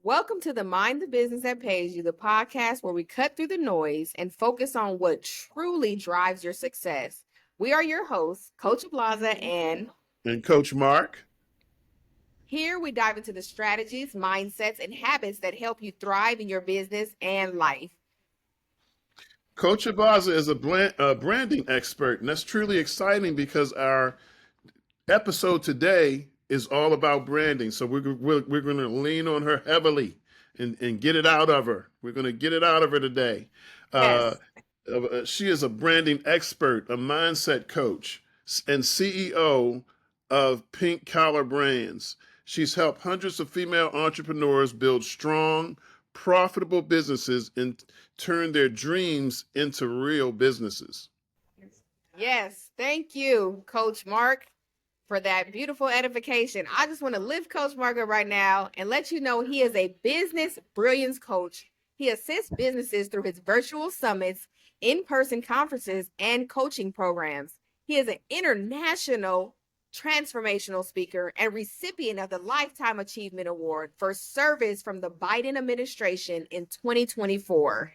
Welcome to the Mind the Business That Pays You, the podcast where we cut through the noise and focus on what truly drives your success. We are your hosts, Coach Ablaza and Coach Mark. Here we dive into the strategies, mindsets, and habits that help you thrive in your business and life. Coach Ablaza is a branding expert, and that's truly exciting because our episode today is all about branding. So we're going to lean on her heavily and get it out of her. We're going to get it out of her today. Yes. She is a branding expert, a mindset coach, and CEO of Pink Collar Brands. She's helped hundreds of female entrepreneurs build strong, profitable businesses and turn their dreams into real businesses. Yes. Thank you, Coach Mark, for that beautiful edification. I just want to lift Coach Mark up right now and let you know he is a business brilliance coach. He assists businesses through his virtual summits, in-person conferences, and coaching programs. He is an international transformational speaker and recipient of the Lifetime Achievement Award for service from the Biden administration in 2024.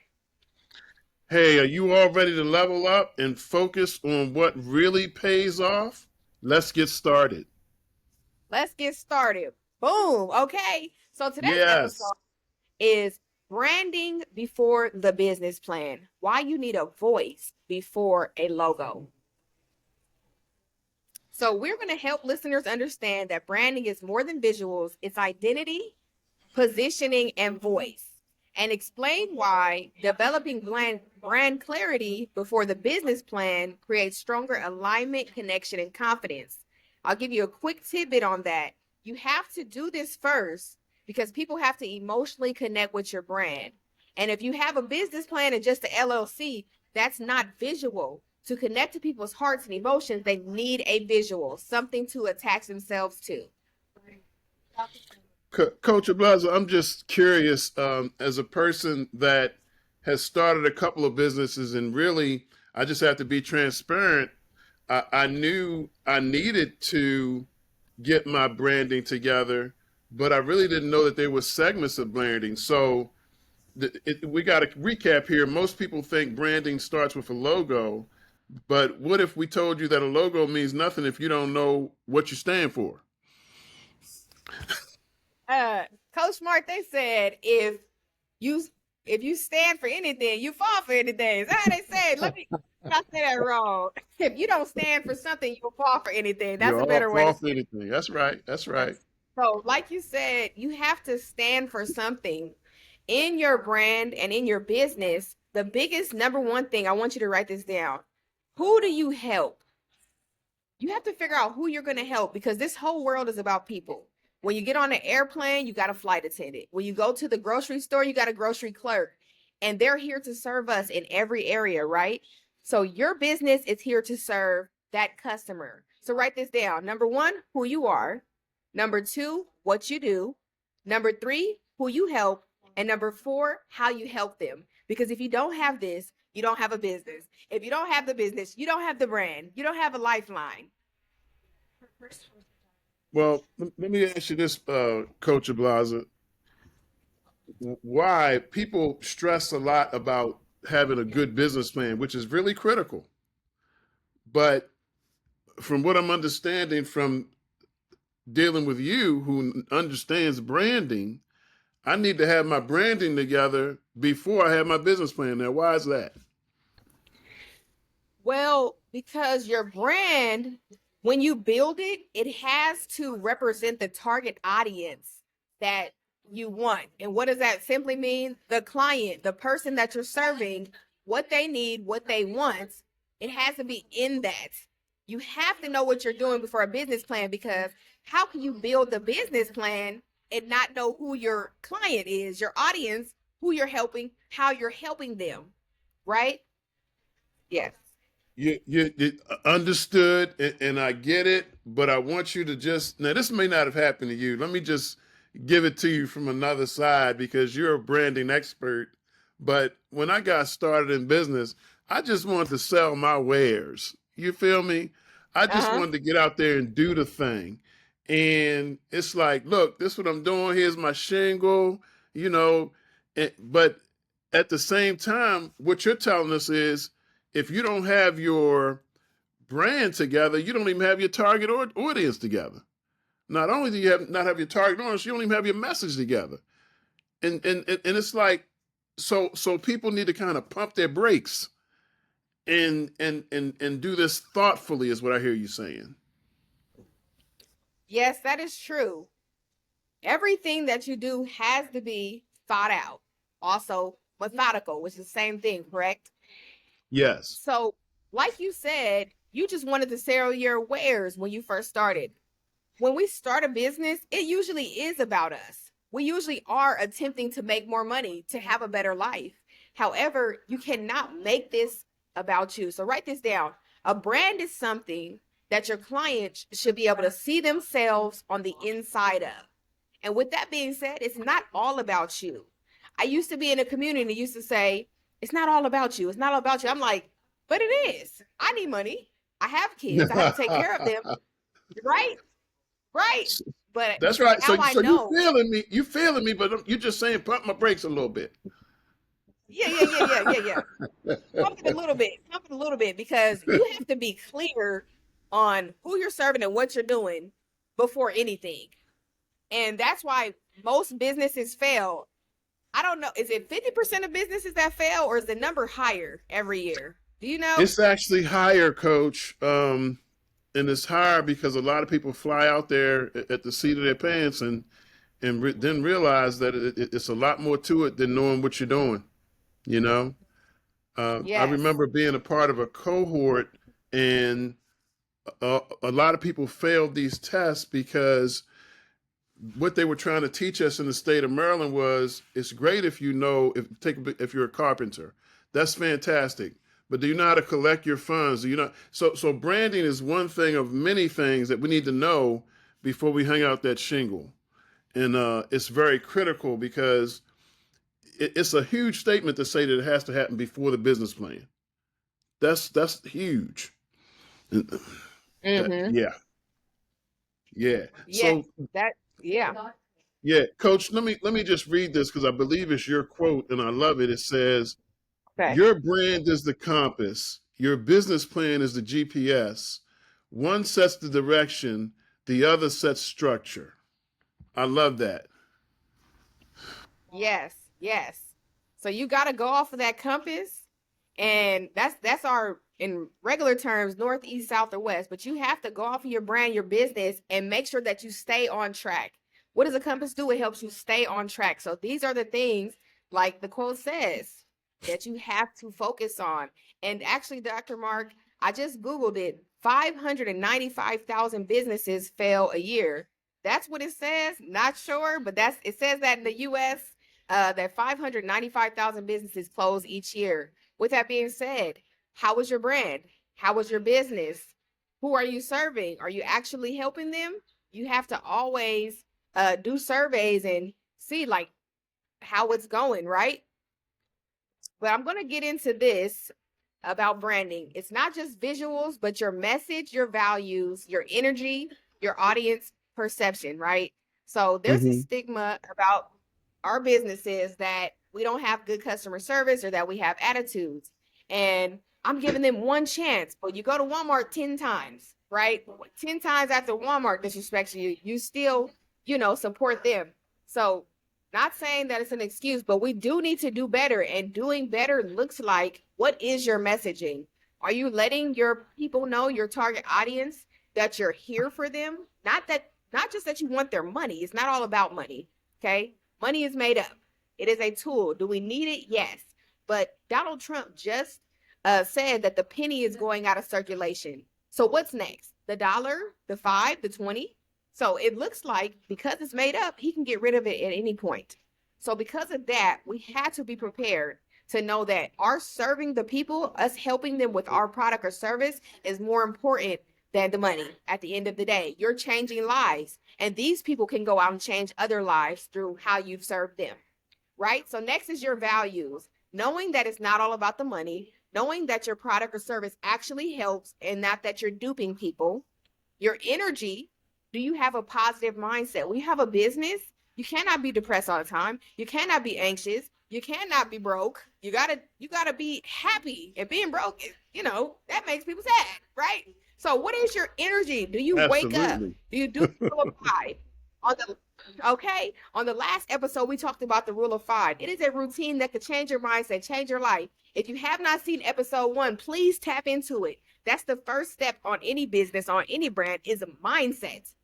Hey, are you all ready to level up and focus on what really pays off? Let's get started. Let's get started. Boom. Okay. So today's Yes. episode is branding before the business plan. Why you need a voice before a logo. So we're going to help listeners understand that branding is more than visuals. It's identity, positioning, and voice. And explain why developing brand clarity before the business plan creates stronger alignment, connection, and confidence. I'll give you a quick tidbit on that. You have to do this first because people have to emotionally connect with your brand. And if you have a business plan and just an LLC, that's not visual. To connect to people's hearts and emotions, they need a visual, something to attach themselves to. Coach Ablaza, I'm just curious, as a person that has started a couple of businesses, and really, I just have to be transparent. I knew I needed to get my branding together, but I really didn't know that there were segments of branding. So we got to recap here. Most people think branding starts with a logo, but what if we told you that a logo means nothing if you don't know what you stand for? Coach Mark, they said you if you stand for anything, you fall for anything. Is that how they said? Let me not say that wrong. If you don't stand for something, you'll fall for anything. That's You're a all better way to fall say for anything. That's right. That's right. it. So, like you said, you have to stand for something in your brand and in your business. The biggest number one thing, I want you to write this down. Who do you help? You have to figure out who you're going to help because this whole world is about people. When you get on an airplane, you got a flight attendant. When you go to the grocery store, you got a grocery clerk. And they're here to serve us in every area, right? So your business is here to serve that customer. So write this down. Number one, who you are. Number two, what you do. Number three, who you help. And number four, how you help them. Because if you don't have this, you don't have a business. If you don't have the business, you don't have the brand. You don't have a lifeline. Well, let me ask you this, Coach Ablaza. Why people stress a lot about having a good business plan, which is really critical. But from what I'm understanding from dealing with you who understands branding, I need to have my branding together before I have my business plan. Now, why is that? Well, because your brand, when you build it, it has to represent the target audience that you want. And what does that simply mean? The client, the person that you're serving, what they need, what they want, it has to be in that. You have to know what you're doing before a business plan because how can you build the business plan and not know who your client is, your audience, who you're helping, how you're helping them, right? Yes. You understood, and I get it, but I want you to just, now this may not have happened to you. Let me just give it to you from another side because you're a branding expert. But when I got started in business, I just wanted to sell my wares. You feel me? I just Uh-huh. wanted to get out there and do the thing. And it's like, look, this is what I'm doing. Here's my shingle. you know, but at the same time, what you're telling us is if you don't have your brand together, you don't even have your target audience together. Not only do you not have your target audience, you don't even have your message together. And it's like, so people need to kind of pump their brakes and do this thoughtfully, is what I hear you saying. Yes, that is true. Everything that you do has to be thought out. Also, methodical, which is the same thing, correct? Yes. So, like you said, you just wanted to sell your wares when you first started. When we start a business, it usually is about us. We usually are attempting to make more money to have a better life. However, you cannot make this about you. So write this down. A brand is something that your clients should be able to see themselves on the inside of. And with that being said, it's not all about you. I used to be in a community that used to say, it's not all about you. It's not all about you. I'm like, but it is. I need money. I have kids. I have to take care of them. Right? Right. But That's right. now So I so you know. feeling me? You feeling me? But you're just saying pump my brakes a little bit. Yeah. Pump it a little bit because you have to be clear on who you're serving and what you're doing before anything. And that's why most businesses fail. I don't know. Is it 50% of businesses that fail or is the number higher every year? Do you know? It's actually higher, Coach. And it's higher because a lot of people fly out there at the seat of their pants and then realize that it's a lot more to it than knowing what you're doing. You know, I Yes. remember being a part of a cohort, and a lot of people failed these tests because what they were trying to teach us in the state of Maryland was it's great if you know if you're a carpenter, that's fantastic. But do you know how to collect your funds? Do you know? So branding is one thing of many things that we need to know before we hang out that shingle, and it's very critical because it's a huge statement to say that it has to happen before the business plan. That's huge. Mm-hmm. Yeah, yeah. Yes. So That yeah. yeah, Coach, let me just read this because I believe it's your quote and I love it. It says, Okay. "Your brand is the compass. Your business plan is the GPS. One sets the direction, the other sets structure." I love that. Yes, yes. So you got to go off of that compass, and that's our in regular terms north, east, south, or west. But you have to go off of your brand, your business, and make sure that you stay on track. What does a compass do? It helps you stay on track. So these are the things, like the quote says, that you have to focus on. And actually, Dr. Mark, I just Googled it. 595,000 businesses fail a year. That's what it says. Not sure, but that's it says that in the US that 595,000 businesses close each year. With that being said, how was your brand? How was your business? Who are you serving? Are you actually helping them? You have to always do surveys and see like how it's going, right? But I'm going to get into this about branding. It's not just visuals, but your message, your values, your energy, your audience perception, right? So there's a Hmm. stigma about our businesses that we don't have good customer service or that we have attitudes. And I'm giving them one chance, but you go to Walmart 10 times, right? 10 times after Walmart disrespects you, you still, support them. So not saying that it's an excuse, but we do need to do better. And doing better looks like what is your messaging? Are you letting your people know, your target audience, that you're here for them? Not just that you want their money. It's not all about money. Okay. Money is made up. It is a tool. Do we need it? Yes. But Donald Trump just said that the penny is going out of circulation. So what's next? The dollar, the five, the 20? So it looks like because it's made up, he can get rid of it at any point. So because of that, we had to be prepared to know that our serving the people, us helping them with our product or service is more important than the money at the end of the day. You're changing lives, and these people can go out and change other lives through how you've served them, right? So next is your values. Knowing that it's not all about the money, knowing that your product or service actually helps and not that you're duping people. Your energy, do you have a positive mindset? When you have a business, You cannot be depressed all the time. You cannot be anxious. You cannot be broke. You gotta be happy. And being broke, that makes people sad, right? So what is your energy? Do you wake up? Absolutely. Do you do the rule of five? On the Okay. On the last episode, we talked about the rule of five. It is a routine that could change your mindset, change your life. If you have not seen episode 1, please tap into it. That's the first step on any business, on any brand, is a mindset.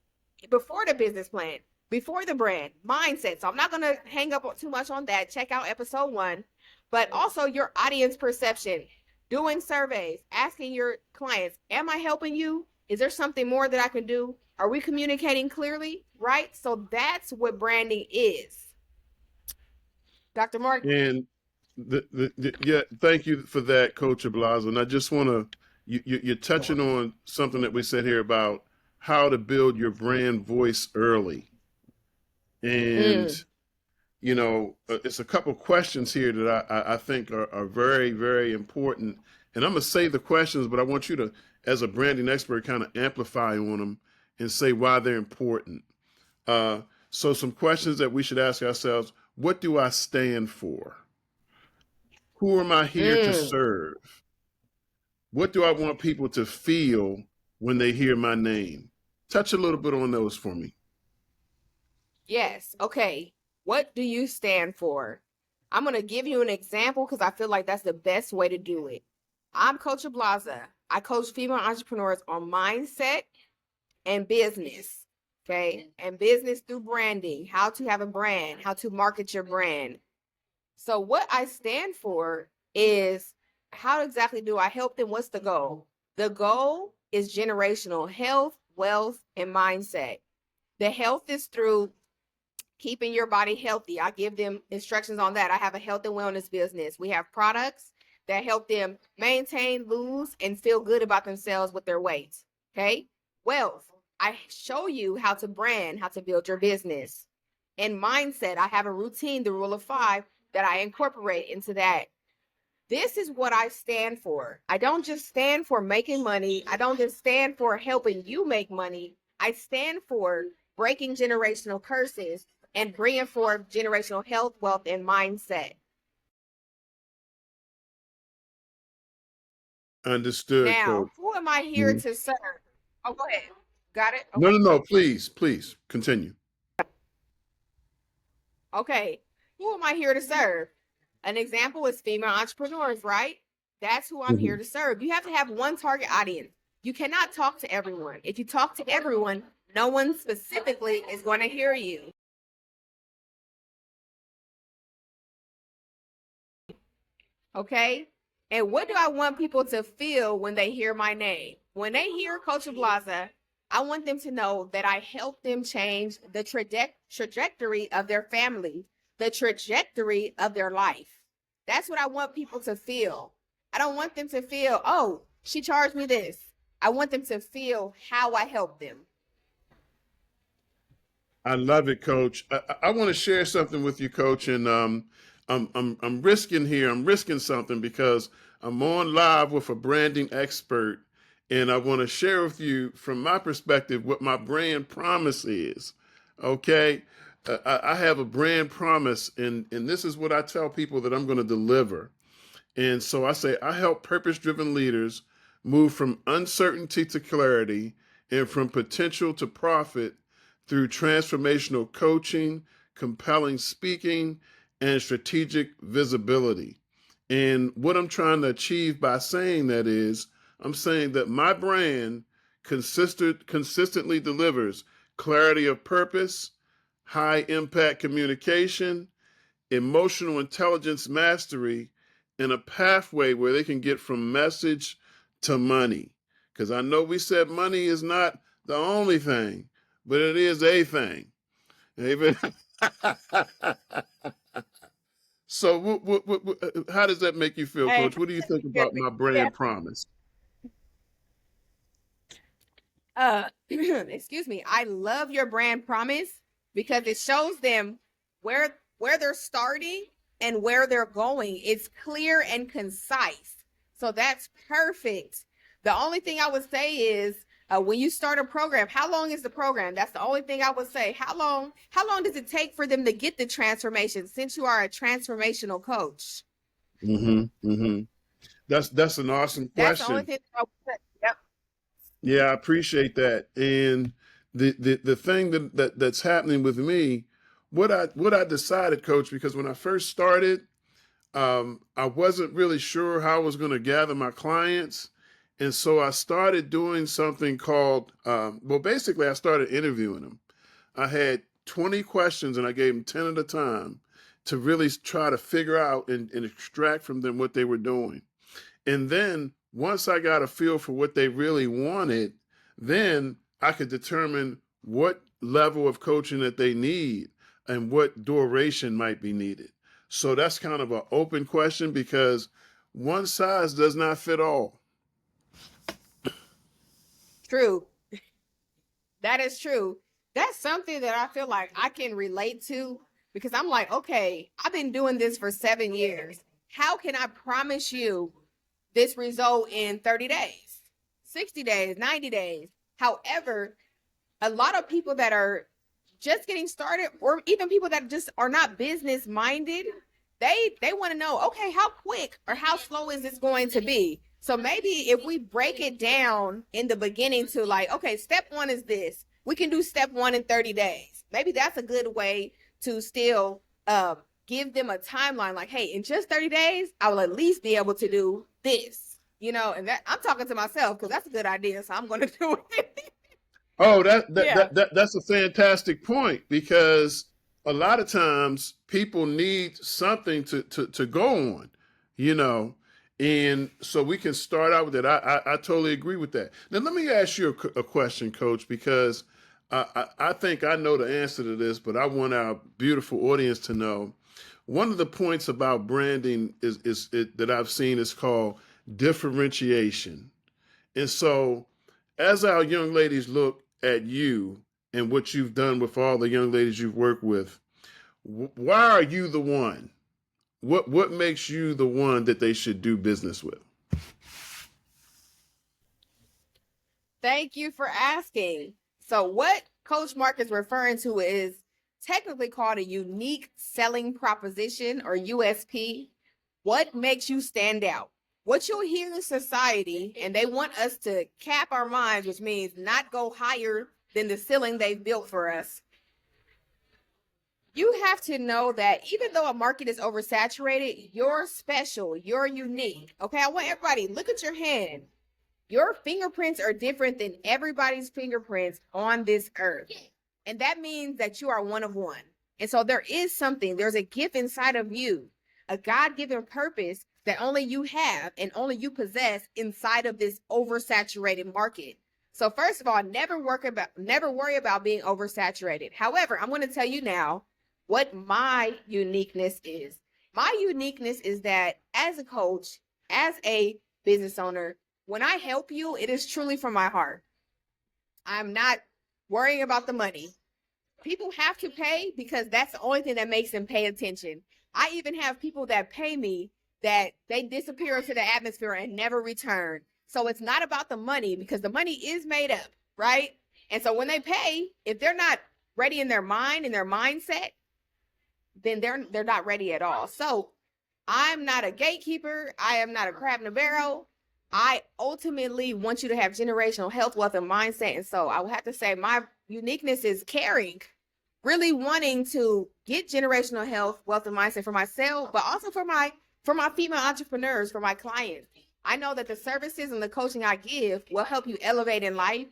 Before the business plan, before the brand, mindset. So I'm not going to hang up too much on that. Check out episode 1. But also your audience perception, doing surveys, asking your clients, am I helping you? Is there something more that I can do? Are we communicating clearly? Right? So that's what branding is. Dr. Mark? And yeah, thank you for that, Coach Ablaza. And I just want to, you're touching on something that we said here about how to build your brand voice early. And, Mm, it's a couple questions here that I think are very, very important. And I'm going to say the questions, but I want you to, as a branding expert, kind of amplify on them and say why they're important. So some questions that we should ask ourselves: what do I stand for? Who am I here to mm. serve? What do I want people to feel when they hear my name? Touch a little bit on those for me. Yes. Okay. What do you stand for? I'm going to give you an example because I feel like that's the best way to do it. I'm Coach Ablaza. I coach female entrepreneurs on mindset and business. Okay. And business through branding, how to have a brand, how to market your brand. So, what I stand for is, how exactly do I help them? What's the goal? The goal is generational health, wealth, and mindset. The health is through keeping your body healthy. I give them instructions on that. I have a health and wellness business. We have products that help them maintain, lose, and feel good about themselves with their weight. Okay. Wealth. I show you how to brand, how to build your business. And mindset, I have a routine, the rule of five, that I incorporate into that. This is what I stand for. I don't just stand for making money. I don't just stand for helping you make money. I stand for breaking generational curses and bringing forth generational health, wealth, and mindset. Understood, Now, Coach. who am I here Mhm. to serve? Oh, go ahead. Got it? No, Okay. no, no. Please continue. Okay. Who am I here to serve? An example is female entrepreneurs, right? That's who I'm here Mhm. to serve. You have to have one target audience. You cannot talk to everyone. If you talk to everyone, no one specifically is going to hear you. Okay. And what do I want people to feel when they hear my name? When they hear Coach Blaza, I want them to know that I help them change the trajectory of their family, the trajectory of their life. That's what I want people to feel. I don't want them to feel, oh, she charged me this. I want them to feel how I help them. I love it, Coach. I want to share something with you, Coach, and I'm risking here. I'm risking something because I'm on live with a branding expert, and I want to share with you, from my perspective, what my brand promise is. Okay, I have a brand promise, and this is what I tell people that I'm going to deliver. And so I say, I help purpose-driven leaders move from uncertainty to clarity and from potential to profit through transformational coaching, compelling speaking, and strategic visibility. And what I'm trying to achieve by saying that is, I'm saying that my brand consistently delivers clarity of purpose, high impact communication, emotional intelligence mastery, and a pathway where they can get from message to money. Because I know we said money is not the only thing, but it is a thing. Amen. So, how does that make you feel, Hey, Coach? What do you think about my brand promise? excuse me, I love your brand promise because it shows them where they're starting and where they're going. It's clear and concise. So that's perfect. The only thing I would say is When you start a program, how long is the program? That's the only thing I would say. How long does it take for them to get the transformation since you are a transformational coach? Mm-hmm. Mm-hmm. That's an awesome That's the only question. thing I would say. Yep. Yeah, I appreciate that. And the thing that's happening with me, what I decided, Coach, because when I first started, I wasn't really sure how I was going to gather my clients. And so I started doing something called, well, basically, I started interviewing them. I had 20 questions and I gave them 10 at a time to really try to figure out and extract from them what they were doing. And then once I got a feel for what they really wanted, then I could determine what level of coaching that they need and what duration might be needed. So that's kind of an open question because one size does not fit all. True. That is true. That's something that I feel like I can relate to because I'm like, okay, I've been doing this for 7 years. How can I promise you this result in 30 days, 60 days, 90 days? However, a lot of people that are just getting started or even people that just are not business minded, they want to know, okay, how quick or how slow is this going to be? So maybe if we break it down in the beginning to like, okay, step one is this, we can do step one in 30 days. Maybe that's a good way to still give them a timeline like, hey, in just 30 days I will at least be able to do this, and that I'm talking to myself because that's a good idea, so I'm going to do it. Oh, that, that Yeah. that that that's a fantastic point because a lot of times people need something to go on, you know, and so we can start out with it. I totally agree with that. Now let me ask you a question, Coach, because I think I know the answer to this, but I want our beautiful audience to know. One of the points about branding that I've seen is called differentiation. And so, as our young ladies look at you and what you've done with all the young ladies you've worked with, why are you the one? What makes you the one that they should do business with? Thank you for asking. So, what Coach Mark is referring to is technically called a unique selling proposition or USP. What makes you stand out? What you'll hear in society, and they want us to cap our minds, which means not go higher than the ceiling they've built for us. You have to know that even though a market is oversaturated, you're special, you're unique. Okay, I want everybody look at your hand. Your fingerprints are different than everybody's fingerprints on this earth. And that means that you are one of one. And so there is something, there's a gift inside of you, a God given purpose that only you have and only you possess inside of this oversaturated market. So first of all, never worry about being oversaturated. However, I'm going to tell you now what my uniqueness is. My uniqueness is that as a coach, as a business owner, when I help you, it is truly from my heart. I'm not worrying about the money. People have to pay because that's the only thing that makes them pay attention. I even have people that pay me that they disappear into the atmosphere and never return. So it's not about the money because the money is made up, right? And so when they pay, if they're not ready in their mind and their mindset, then they're not ready at all. So I'm not a gatekeeper. I am not a crab in a barrel. I ultimately want you to have generational health, wealth, and mindset. And so I would have to say my uniqueness is caring, really wanting to get generational health, wealth, and mindset for myself, but also for my female entrepreneurs, for my clients. I know that the services and the coaching I give will help you elevate in life.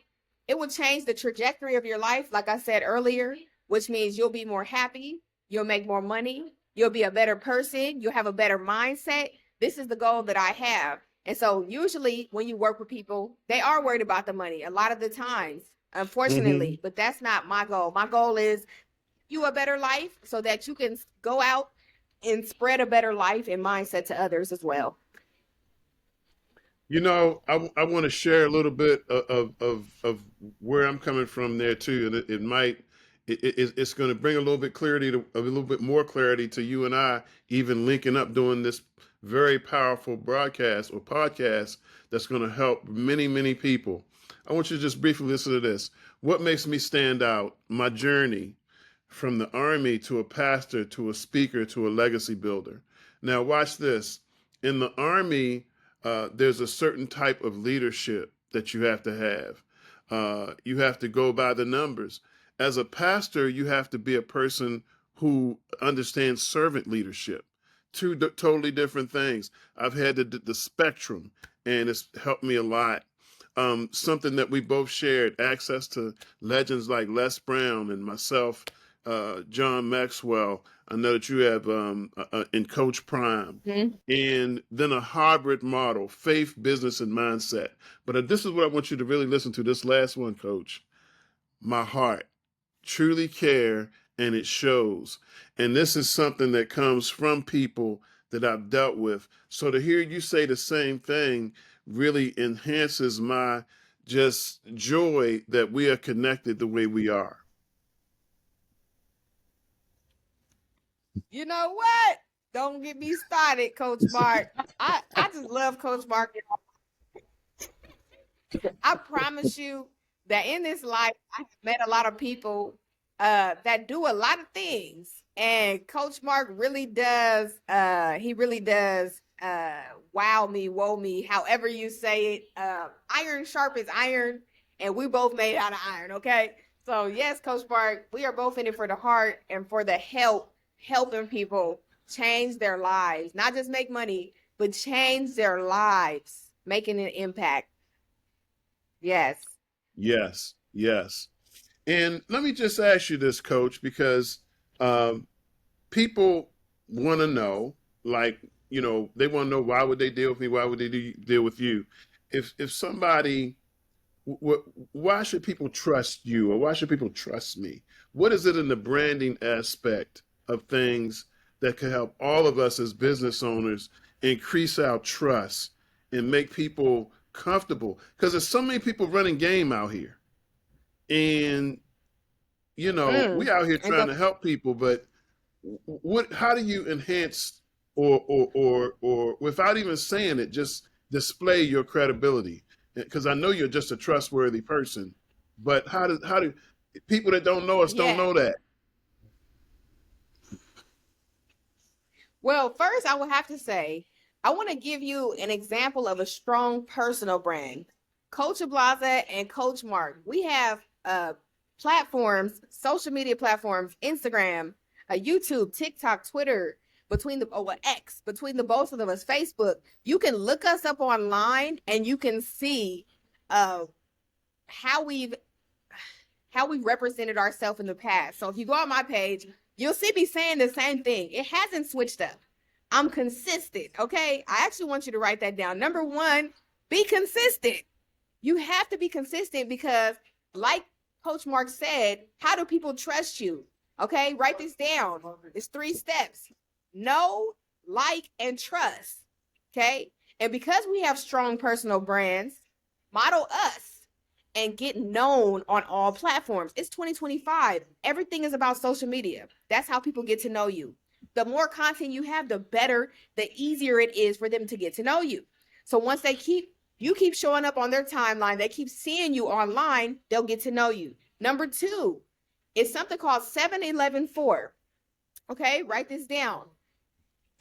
It will change the trajectory of your life, like I said earlier, which means you'll be more happy, you'll make more money, you'll be a better person, you'll have a better mindset. This is the goal that I have. And so usually when you work with people, they are worried about the money a lot of the times, Mm-hmm. unfortunately, but that's not my goal. My goal is you a better life so that you can go out and spread a better life and mindset to others as well. You know, I want to share a little bit of where I'm coming from there too, and it might it's going to bring a little bit more clarity to you and I even linking up doing this very powerful broadcast or podcast that's going to help many people. I want you to just briefly listen to this. What makes me stand out? My journey from the army to a pastor to a speaker to a legacy builder. Now, watch this. In the army, there's a certain type of leadership that you have to have. You have to go by the numbers. As a pastor, you have to be a person who understands servant leadership. Two totally different things. I've had the spectrum, and it's helped me a lot. Something that we both shared, access to legends like Les Brown and myself, John Maxwell. I know that you have in Coach Prime, Mhm. and then a hybrid model, faith, business, and mindset. But this is what I want you to really listen to. This last one, Coach. My heart, truly care, and it shows. And this is something that comes from people that I've dealt with. So to hear you say the same thing really enhances my just joy that we are connected the way we are. You know what? Don't get me started, Coach Mark. I just love Coach Mark. I promise you that in this life, I have met a lot of people that do a lot of things. And Coach Mark really does, he really does wow me, woe me, however you say it. Iron sharp is iron, and we both made out of iron, okay? So, yes, Coach Mark, we are both in it for the heart and for the helping people change their lives, not just make money, but change their lives, making an impact. Yes. Yes, yes. And let me just ask you this, Coach, because um, people want to know, like, they want to know why would they deal with me? Why would they deal with you? If somebody, why should people trust you, or why should people trust me? What is it in the branding aspect of things that could help all of us as business owners increase our trust and make people comfortable? Because there's so many people running game out here, and we Mm. out here And trying go, to help people, but how do you enhance, or without even saying it, just display your credibility? Because I know you're just a trustworthy person, but how do people that don't know us don't yeah. know that? Well, first, I would have to say, I want to give you an example of a strong personal brand. Coach Ablaza and Coach Mark. We have platforms, social media platforms, Instagram, YouTube, TikTok, Twitter, between the X, between the both of them is Facebook. You can look us up online and you can see uh, how we've represented ourselves in the past. So if you go on my page, you'll see me saying the same thing. It hasn't switched up. I'm consistent. Okay. I actually want you to write that down. Number one, be consistent. You have to be consistent because, like Coach Mark said, how do people trust you? Okay. Write this down. It's 3 steps: know, like, and trust. Okay. And because we have strong personal brands, model us and get known on all platforms. It's 2025. Everything is about social media. That's how people get to know you. The more content you have, the better, the easier it is for them to get to know you. So once you keep showing up on their timeline, they keep seeing you online, they'll get to know you. Number 2 is something called 7-11-4. Okay, write this down.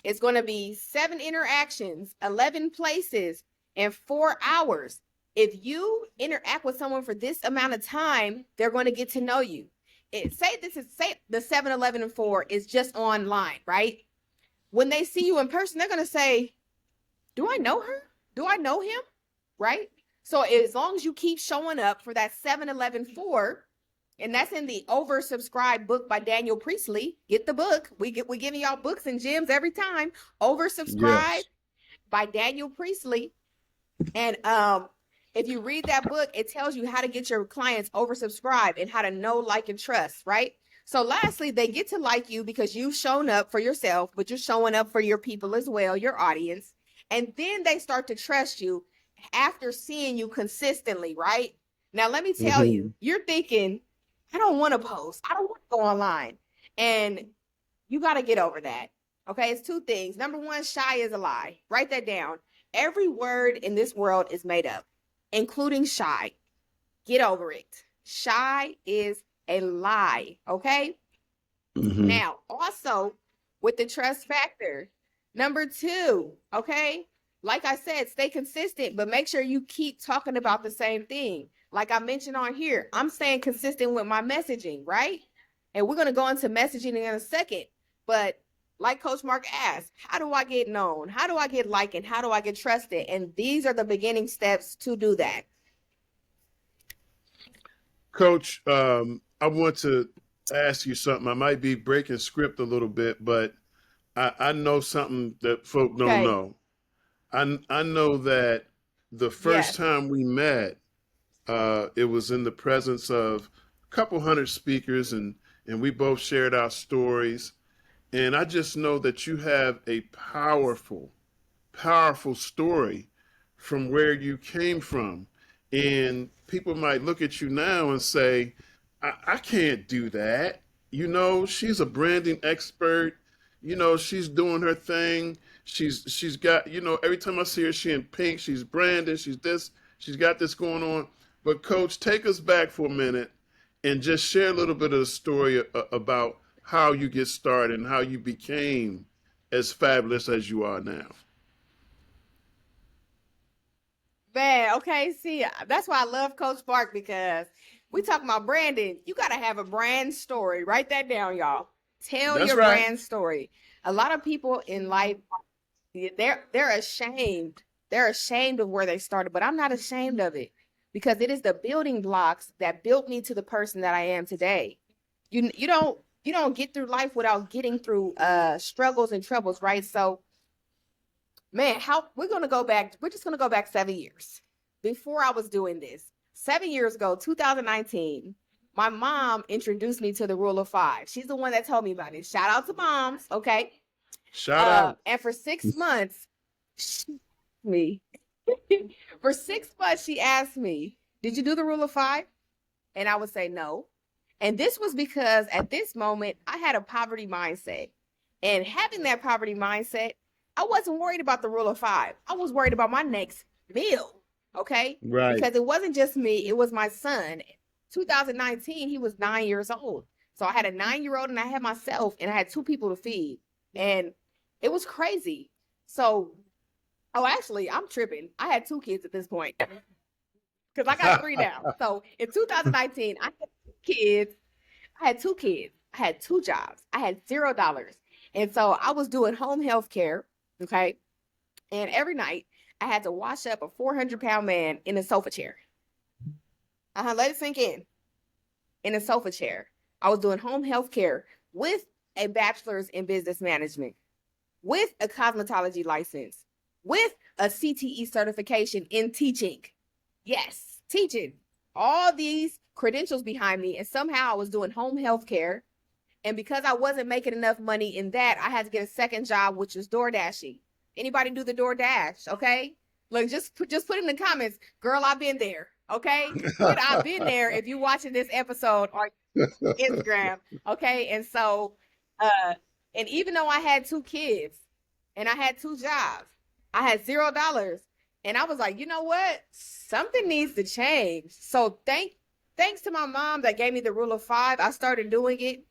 It's going to be 7 interactions, 11 places, and 4 hours. If you interact with someone for this amount of time, they're going to get to know you. Say the 7-11-4 is just online, right? When they see you in person, they're going to say, do I know her? Do I know him? Right? So as long as you keep showing up for that 7-11-4, and that's in the oversubscribed book by Daniel Priestley. Get the book. We're giving y'all books and gems every time. Oversubscribed Yes. by Daniel Priestley. And if you read that book, it tells you how to get your clients oversubscribed and how to know, like, and trust, right? So lastly, they get to like you because you've shown up for yourself, but you're showing up for your people as well, your audience. And then they start to trust you after seeing you consistently, right? Now, let me tell Mm-hmm. you, you're thinking, I don't want to post. I don't want to go online. And you got to get over that. Okay, it's 2 things. Number 1, shy is a lie. Write that down. Every word in this world is made up, including shy. Get over it. Shy is a lie. Okay. Hmm. Now, also with the trust factor, number two, okay, like I said, stay consistent, but make sure you keep talking about the same thing. Like I mentioned on here, I'm staying consistent with my messaging, right? And we're going to go into messaging in a second. But like Coach Mark asked, how do I get known? How do I get liked? And how do I get trusted? And these are the beginning steps to do that. Coach, I want to ask you something. I might be breaking script a little bit, but I know something that folk don't Okay. know. I know that the first Yes. time we met, it was in the presence of a couple hundred speakers, and we both shared our stories. And I just know that you have a powerful, powerful story from where you came from. And people might look at you now and say, I can't do that. You know, she's a branding expert. You know, she's doing her thing. She's got, you know, every time I see her, she in pink, she's branding, she's this, she's got this going on. But coach, take us back for a minute and just share a little bit of the story about how you get started and how you became as fabulous as you are now. Man, okay, see, that's why I love Coach Mark because we talking about branding. You got to have a brand story. Write that down, y'all. Tell That's your right. brand story. A lot of people in life, they're ashamed. They're ashamed of where they started, but I'm not ashamed of it because it is the building blocks that built me to the person that I am today. You don't get through life without getting through struggles and troubles, right? So man, how we're gonna go back, we're just gonna go back 7 years before I was doing this. 7 years ago, 2019, my mom introduced me to the rule of five. She's the one that told me about it. Shout out to moms, okay? Shout out. And for 6 months, me for 6 months, she asked me, "Did you do the rule of five?" And I would say no. And this was because at this moment, I had a poverty mindset. And having that poverty mindset, I wasn't worried about the rule of five. I was worried about my next meal. Okay. Right. Because it wasn't just me, it was my son. 2019, he was 9 years old. So I had a 9 year old and I had myself and I had two people to feed. And it was crazy. So, oh, actually, I'm tripping. I had two kids at this point because I got three now. So in 2019, I had kids. I had two kids. I had two jobs. I had $0. And so I was doing home health care. Okay. And every night I had to wash up a 400-pound man in a sofa chair. Let it sink in a sofa chair. I was doing home health care with a bachelor's in business management, with a cosmetology license, with a CTE certification in teaching. Yes, teaching. All these credentials behind me, and somehow I was doing home health care. And because I wasn't making enough money in that, I had to get a second job, which was door dashing. Anybody do the door dash? Okay. Look, just put in the comments, girl, I've been there. Okay. Put I've been there if you're watching this episode on Instagram. Okay. And so uh and even though I had two kids and I had two jobs, I had $0. And I was like, you know what? Something needs to change. So thanks to my mom that gave me the rule of five, I started doing it,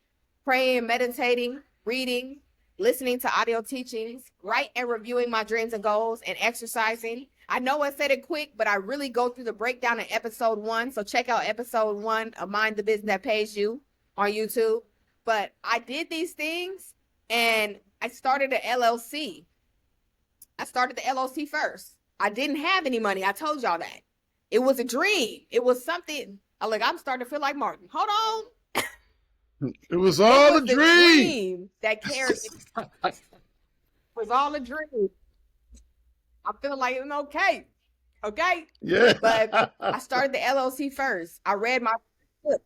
praying, meditating, reading, listening to audio teachings, write and reviewing my dreams and goals, and exercising. I know I said it quick, but I really go through the breakdown in episode 1. So check out episode 1 of Mind the Business That Pays You on YouTube. But I did these things and I started an LLC. I started the LLC first. I didn't have any money. I told y'all that. It was a dream. It was something. I'm starting to feel like Martin. Hold on. It was It all was a the dream. dream that carried me. It was all a dream. I feel like it's okay. Okay. Yeah. But I started the LLC first. I read my book.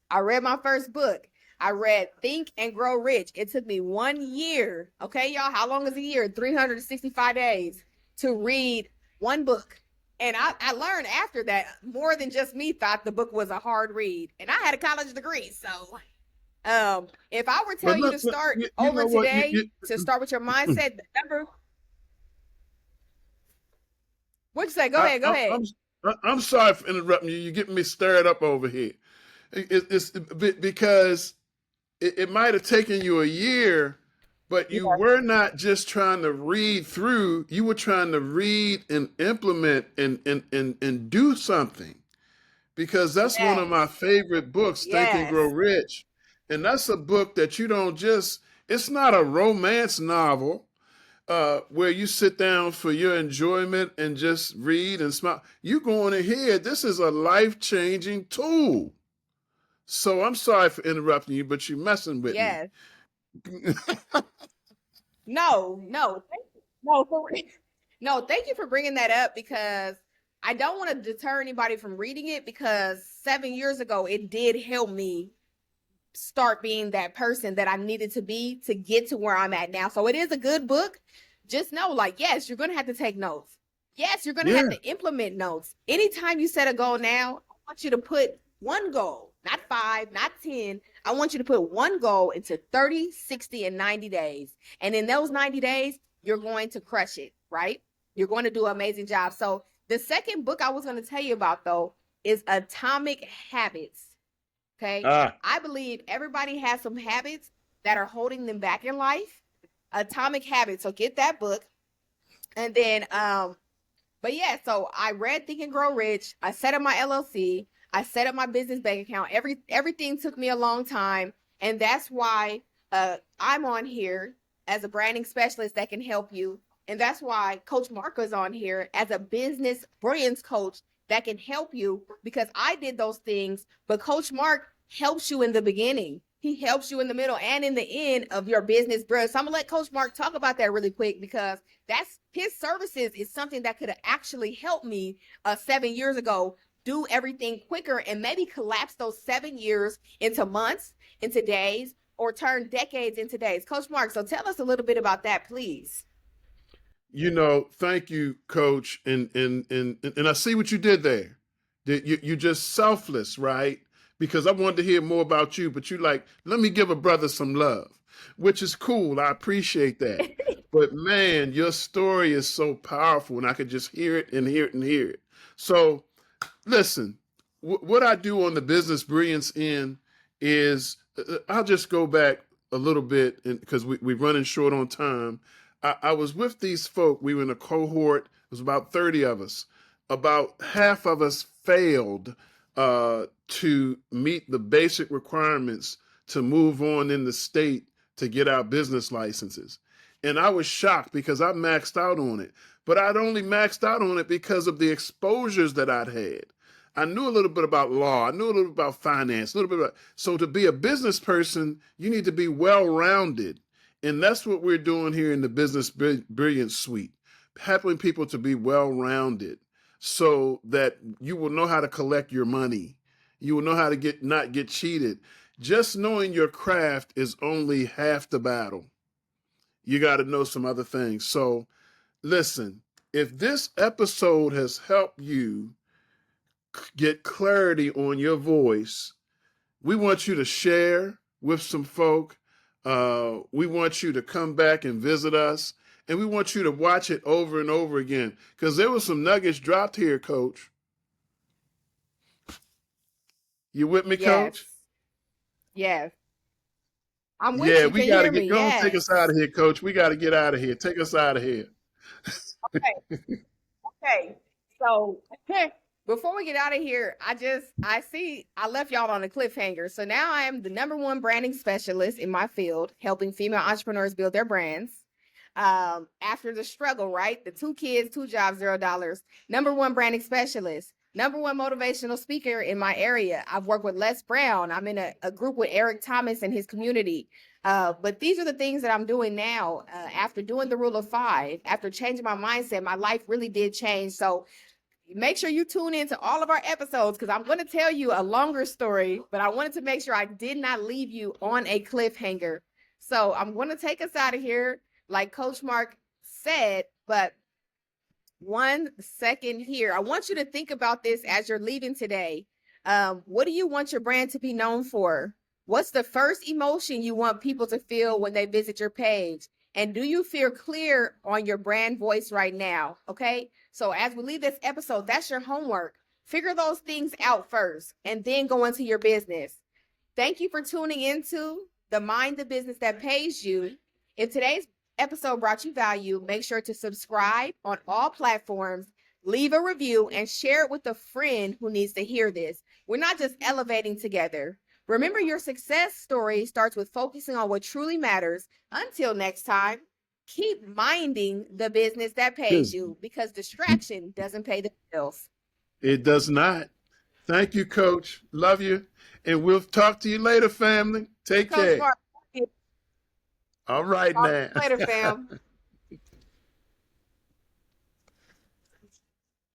I read my first book. I read Think and Grow Rich. It took me 1 year. Okay, y'all. How long is a year? 365 days to read one book. And I learned after that more than just me thought the book was a hard read. And I had a college degree. So if I were to But tell you look, to start you over know what? today, to start with your mindset, remember, what'd you say? Go I, ahead, go I'm, ahead. I'm I'm sorry for interrupting you. You're getting me stirred up over here. It's because it might have taken you a year, but you Yeah. were not just trying to read through. You were trying to read and implement and do something. Because that's one of my Yes. favorite books, Think and Grow Yes. Rich. And that's a book that you don't just, it's not a romance novel where you sit down for your enjoyment and just read and smile. You going ahead, this is a life changing tool. So I'm sorry for interrupting you, but you're messing with me. Yes. No, no, no, no. Thank you for bringing that up because I don't want to deter anybody from reading it because 7 years ago it did help me start being that person that I needed to be to get to where I'm at now. So it is a good book. Just know, like, yes, you're gonna have to take notes. Yes, you're gonna have Yeah. to implement notes. Anytime you set a goal now, I want you to put one goal, not five, not 10. I want you to put one goal into 30, 60, and 90 days. And in those 90 days, you're going to crush it, right? You're going to do an amazing job. So the second book I was going to tell you about though is Atomic Habits. Okay. Ah, I believe everybody has some habits that are holding them back in life. Atomic Habits. So get that book. And then but yeah, so I read Think and Grow Rich. I set up my LLC. I set up my business bank account. Everything took me a long time. And that's why I'm on here as a branding specialist that can help you. And that's why Coach Mark is on here as a business brilliance coach that can help you because I did those things, but Coach Mark helps you in the beginning. He helps you in the middle and in the end of your business, bro. So I'm gonna let Coach Mark talk about that really quick because that's his services is something that could have actually helped me 7 years ago do everything quicker and maybe collapse those 7 years into months, into days, or turn decades into days. Coach Mark, so tell us a little bit about that, please. thank you, Coach. And I see what you did there. You're just selfless, right? Because I wanted to hear more about you, but you like, let me give a brother some love, which is cool. I appreciate that. But man, your story is so powerful, and I could just hear it and hear it and hear it. So listen, what I do on the business brilliance end is I'll just go back a little bit because we're running short on time. I was with these folk. We were in a cohort. It was about 30 of us. About half of us failed to meet the basic requirements to move on in the state to get our business licenses. And I was shocked because I maxed out on it. But I'd only maxed out on it because of the exposures that I'd had. I knew a little bit about law. I knew a little bit about finance, a little bit about. So to be a business person, you need to be well rounded. And that's what we're doing here in the Business Brilliance Suite, helping people to be well rounded so that you will know how to collect your money. You will know how to not get cheated. Just knowing your craft is only half the battle. You got to know some other things. So listen, if this episode has helped you get clarity on your voice, we want you to share with some folk. We want you to come back and visit us. And we want you to watch it over and over again because there was some nuggets dropped here, Coach. You with me, Yes. Coach? Yes. I'm with Yeah, you. we Can you got to hear get, me? go and take us out Yes. of here, Coach. We got to get out of here. Take us out of here. Okay. Okay. So before we get out of here, I see I left y'all on a cliffhanger. So now I am the number one branding specialist in my field, helping female entrepreneurs build their brands. After the struggle, right? The 2 kids, 2 jobs, $0. Number one branding specialist, number one motivational speaker in my area. I've worked with Les Brown. I'm in a group with Eric Thomas and his community. But these are the things that I'm doing now. After doing the rule of five, after changing my mindset, my life really did change. So make sure you tune into all of our episodes because I'm going to tell you a longer story, but I wanted to make sure I did not leave you on a cliffhanger. So I'm going to take us out of here, like Coach Mark said, but 1 second here. I want you to think about this as you're leaving today. What do you want your brand to be known for? What's the first emotion you want people to feel when they visit your page? And do you feel clear on your brand voice right now? Okay. So as we leave this episode, that's your homework. Figure those things out first and then go into your business. Thank you for tuning into the Mind the Business That Pays You. If today's episode brought you value, make sure to subscribe on all platforms, leave a review, and share it with a friend who needs to hear this. We're not just elevating together. Remember, your success story starts with focusing on what truly matters. Until next time, keep minding the business that pays Because you, because distraction doesn't pay the bills. it does not. Thank you, Coach. Love you. And we'll talk to you later, family. Take Coach care. Mark, All right talk now. later, fam.